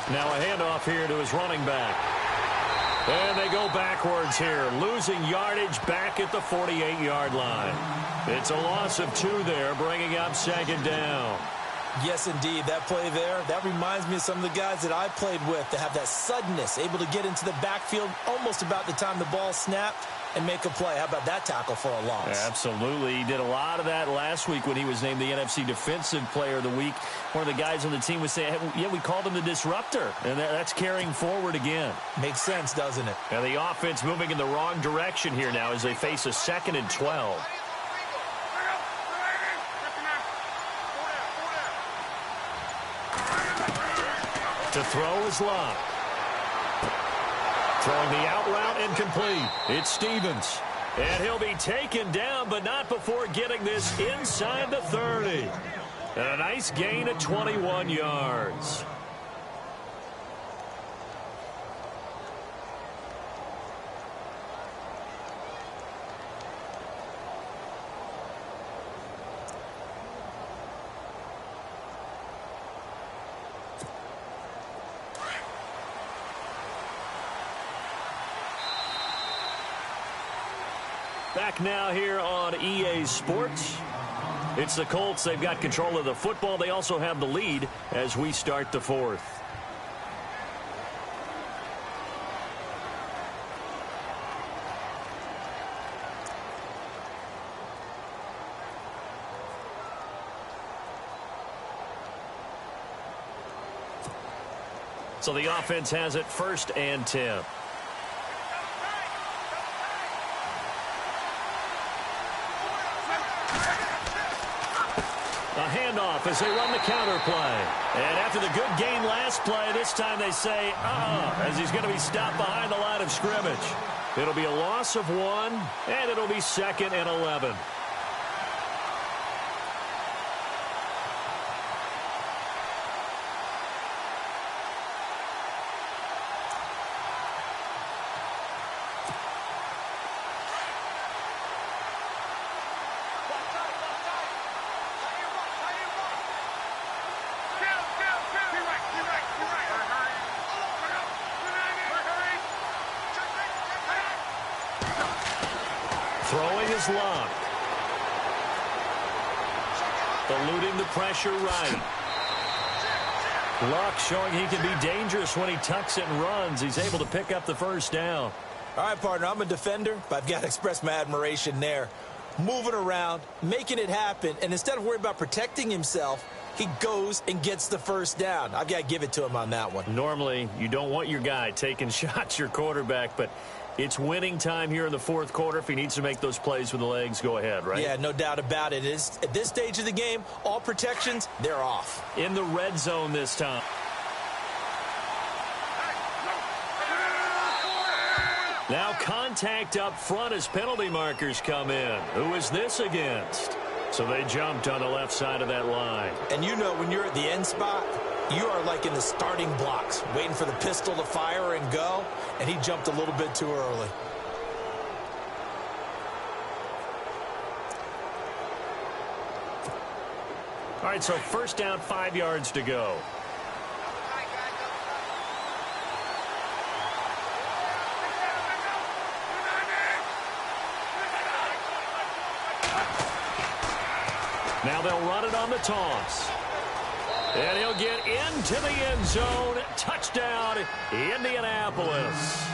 Now a handoff here to his running back. And they go backwards here, losing yardage back at the 48-yard line. It's a loss of 2 there, bringing up second down. Yes, indeed. That play there, that reminds me of some of the guys that I played with that have that suddenness, able to get into the backfield almost about the time the ball snapped and make a play. How about that tackle for a loss? Absolutely. He did a lot of that last week when he was named the NFC Defensive Player of the Week. One of the guys on the team was saying, hey, yeah, we called him the disruptor, and that's carrying forward again. Makes sense, doesn't it? And the offense moving in the wrong direction here now as they face a 2nd and 12. To throw is Locke. Throwing the out route incomplete. It's Stevens. And he'll be taken down, but not before getting this inside the 30. And a nice gain of 21 yards. Back now here on EA Sports. It's the Colts. They've got control of the football. They also have the lead as we start the 4th. So the offense has it 1st and 10. A handoff as they run the counter play. And after the good gain last play, this time they say, as he's going to be stopped behind the line of scrimmage. It'll be a loss of 1, and it'll be 2nd and 11. Throwing is Locke. Eluding the pressure right. Locke showing he can be dangerous when he tucks it and runs. He's able to pick up the first down. All right, partner, I'm a defender, but I've got to express my admiration there. Moving around, making it happen, and instead of worrying about protecting himself, he goes and gets the first down. I've got to give it to him on that one. Normally, you don't want your guy taking shots, your quarterback, but it's winning time here in the 4th quarter. If he needs to make those plays with the legs, go ahead, right? Yeah, no doubt about it. At this stage of the game, all protections, they're off. In the red zone this time. Now contact up front as penalty markers come in. Who is this against? So they jumped on the left side of that line. And you know when you're at the end spot, you are like in the starting blocks, waiting for the pistol to fire and go, and he jumped a little bit too early. All right, so first down, 5 yards to go. Now they'll run it on the toss. And he'll get into the end zone. Touchdown, Indianapolis.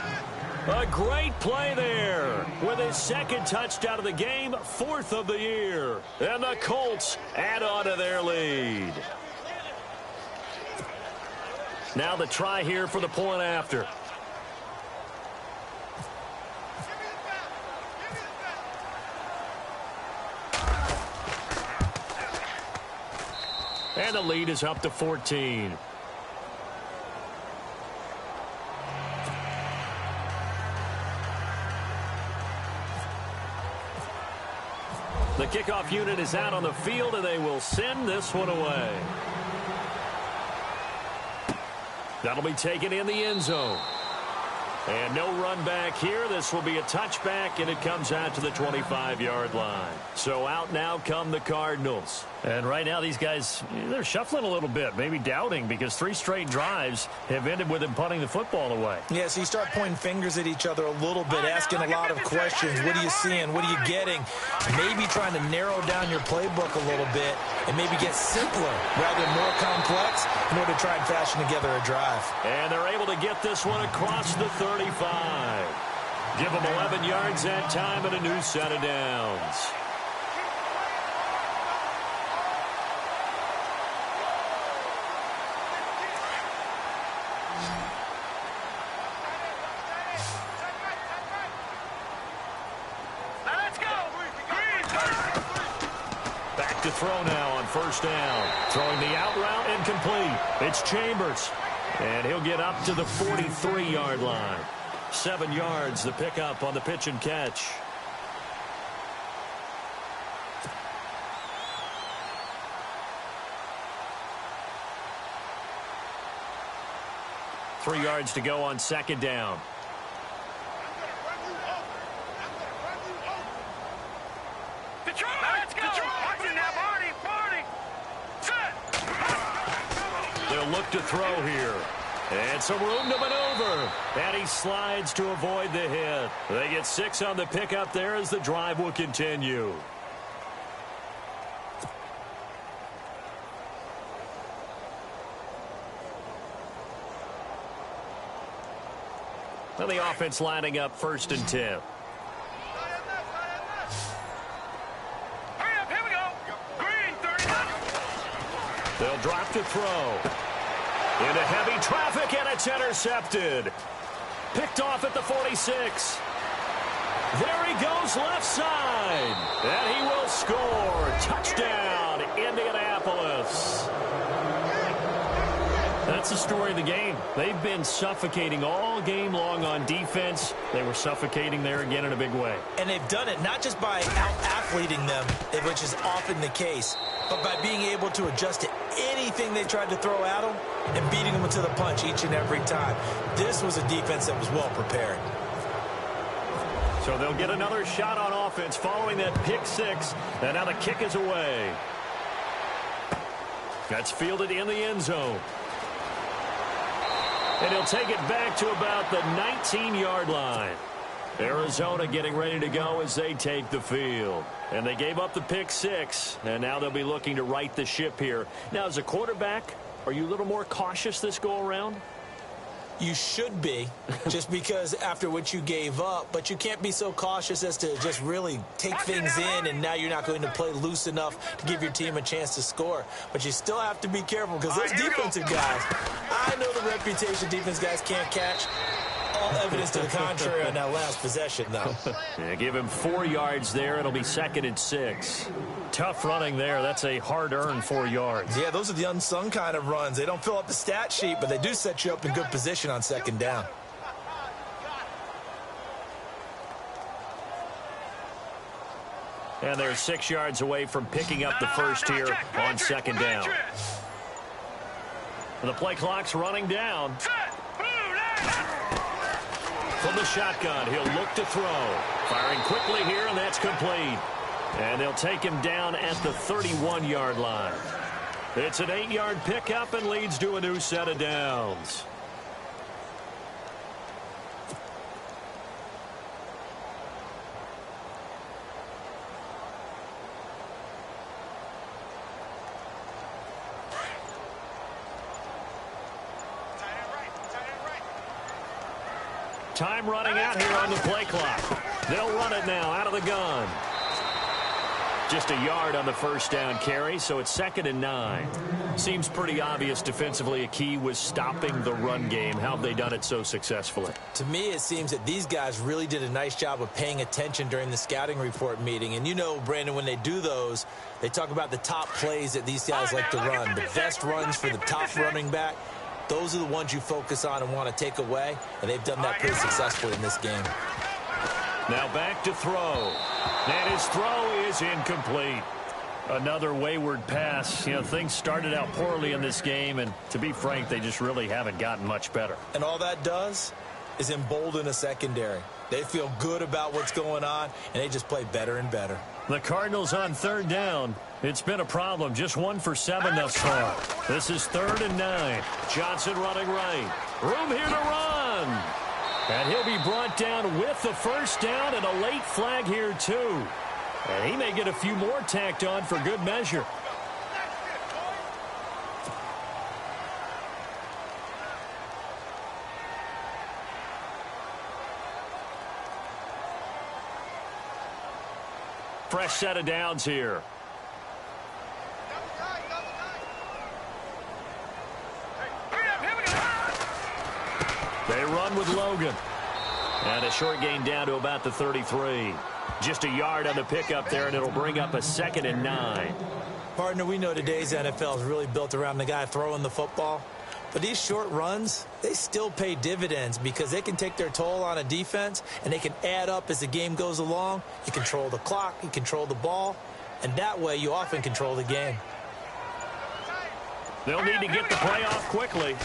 A great play there with his 2nd touchdown of the game, 4th of the year. And the Colts add on to their lead. Now the try here for the point after. And the lead is up to 14. The kickoff unit is out on the field, and they will send this one away. That'll be taken in the end zone. And no run back here. This will be a touchback, and it comes out to the 25-yard line. So out now come the Cardinals. And right now these guys, they're shuffling a little bit, maybe doubting, because 3 straight drives have ended with them punting the football away. Yeah, so you start pointing fingers at each other a little bit, asking a lot of questions. What are you seeing? What are you getting? Maybe trying to narrow down your playbook a little bit and maybe get simpler rather than more complex in order to try and fashion together a drive. And they're able to get this one across the 35. Give them 11 yards that time and a new set of downs. To throw now on first down. Throwing the out route incomplete. It's Chambers. And he'll get up to the 43-yard line. 7 yards, the pickup on the pitch and catch. Three yards to go on second down. They'll look to throw here. And some room to maneuver. And he slides to avoid the hit. They get 6 on the pickup there as the drive will continue. And the offense lining up 1st and 10. They'll drop to throw. Into heavy traffic, and it's intercepted. Picked off at the 46. There he goes left side. And he will score. Touchdown, Indianapolis. That's the story of the game. They've been suffocating all game long on defense. They were suffocating there again in a big way. And they've done it not just by out-athleting them, which is often the case, but by being able to adjust to anything they tried to throw at them and beating them to the punch each and every time. This was a defense that was well prepared. So they'll get another shot on offense following that pick 6. And now the kick is away. That's fielded in the end zone. And he'll take it back to about the 19-yard line. Arizona getting ready to go as they take the field. And they gave up the pick 6, and now they'll be looking to right the ship here. Now, as a quarterback, are you a little more cautious this go-around? You should be, just because after what you gave up, but you can't be so cautious as to just really take things in, and now you're not going to play loose enough to give your team a chance to score. But you still have to be careful, because those defensive guys, I know the reputation defense guys can't catch. All evidence to the contrary on that last possession, though. Yeah, give him 4 yards there. It'll be 2nd and 6. Tough running there. That's a hard-earned 4 yards. Yeah, those are the unsung kind of runs. They don't fill up the stat sheet, but they do set you up in good position on 2nd down. And they're 6 yards away from picking up the first here on 2nd down. And the play clock's running down. From the shotgun, he'll look to throw. Firing quickly here, and that's complete. And they'll take him down at the 31-yard line. It's an 8-yard pickup and leads to a new set of downs. Time running out here on the play clock. They'll run it now out of the gun. Just a yard on the first down carry, so it's 2nd and 9. Seems pretty obvious defensively a key was stopping the run game. How have they done it so successfully? To me, it seems that these guys really did a nice job of paying attention during the scouting report meeting. And you know, Brandon, when they do those, they talk about the top plays that these guys like to run. The best runs for the top running back, those are the ones you focus on and want to take away. And they've done that pretty successfully in this game. Now back to throw. And his throw is incomplete. Another wayward pass. You know, things started out poorly in this game, and to be frank, they just really haven't gotten much better. And all that does is embolden a secondary. They feel good about what's going on, and they just play better and better. The Cardinals on 3rd down. It's been a problem. Just 1 for 7 thus far. This is 3rd and 9. Johnson running right. Room here to run. And he'll be brought down with the first down and a late flag here, too. And he may get a few more tacked on for good measure. Fresh set of downs here. They run with Logan. And a short gain down to about the 33. Just a yard on the pickup there, and it'll bring up a 2nd and 9. Partner, we know today's NFL is really built around the guy throwing the football. But these short runs, they still pay dividends because they can take their toll on a defense, and they can add up as the game goes along. You control the clock, you control the ball, and that way you often control the game. They'll need to get the play off quickly.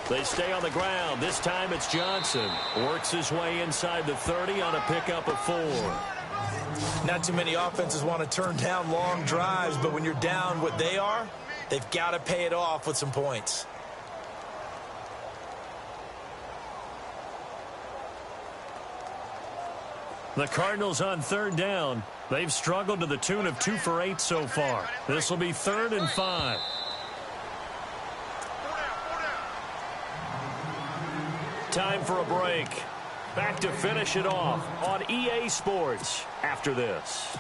They stay on the ground. This time it's Johnson. Works his way inside the 30 on a pickup of 4. Not too many offenses want to turn down long drives, but when you're down what they are, they've got to pay it off with some points. The Cardinals on 3rd down. They've struggled to the tune of 2 for 8 so far. This will be 3rd and 5. Time for a break. Back to finish it off on EA Sports after this.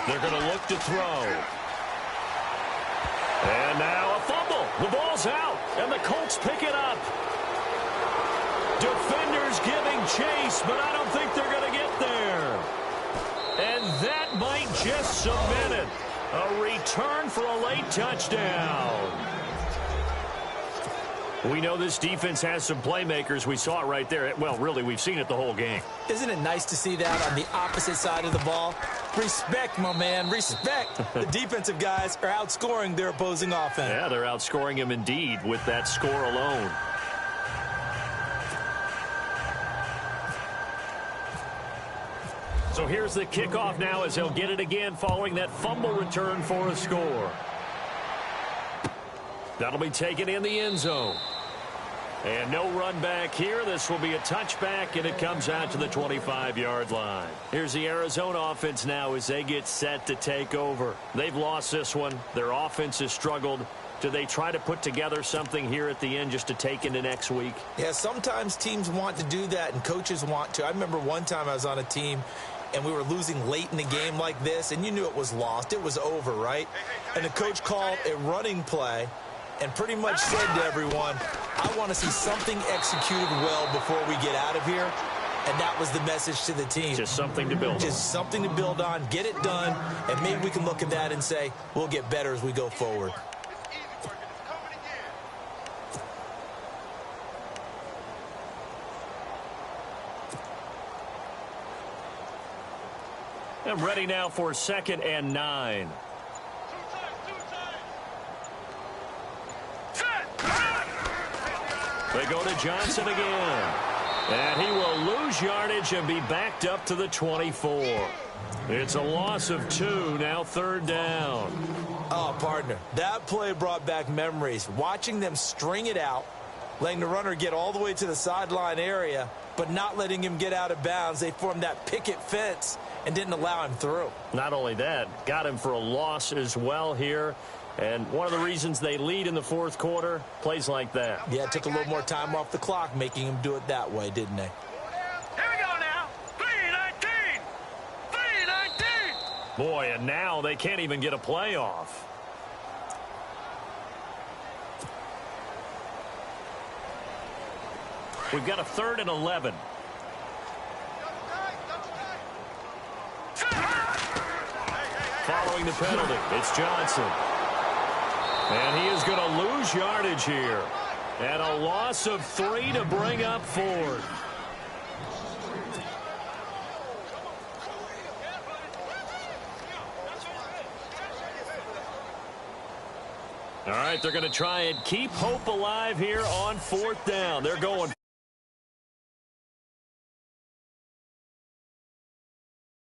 They're going to look to throw. And now a fumble. The ball's out, and the Colts pick it up. Defenders giving chase, but I don't think they're going to get there. And that might just cement it. A return for a late touchdown. We know this defense has some playmakers. We saw it right there. Well, really, we've seen it the whole game. Isn't it nice to see that on the opposite side of the ball? Respect, my man, respect. The defensive guys are outscoring their opposing offense. Yeah, they're outscoring them indeed with that score alone. So here's the kickoff now as he'll get it again following that fumble return for a score. That'll be taken in the end zone. And no run back here. This will be a touchback, and it comes out to the 25-yard line. Here's the Arizona offense now as they get set to take over. They've lost this one. Their offense has struggled. Do they try to put together something here at the end just to take into next week? Yeah, sometimes teams want to do that, and coaches want to. I remember one time I was on a team, and we were losing late in the game like this, and you knew it was lost. It was over, right? And the coach called a running play and pretty much said to everyone, I want to see something executed well before we get out of here. And that was the message to the team. Just something to build on. Just something to build on, get it done, and maybe we can look at that and say, we'll get better as we go forward. I'm ready now for 2nd and 9. They go to Johnson again. And he will lose yardage and be backed up to the 24. It's a loss of 2, now 3rd down. Oh, partner, that play brought back memories. Watching them string it out, letting the runner get all the way to the sideline area, but not letting him get out of bounds. They formed that picket fence and didn't allow him through. Not only that, got him for a loss as well here. And one of the reasons they lead in the fourth quarter, plays like that. Yeah, it took a little more time off the clock, making them do it that way, didn't they? Here we go now. 3-19. 3-19. Boy, and now they can't even get a playoff. We've got a 3rd and 11. Following the penalty, it's Johnson. And he is going to lose yardage here. And a loss of 3 to bring up 4th. All right, they're going to try and keep hope alive here on 4th down. They're going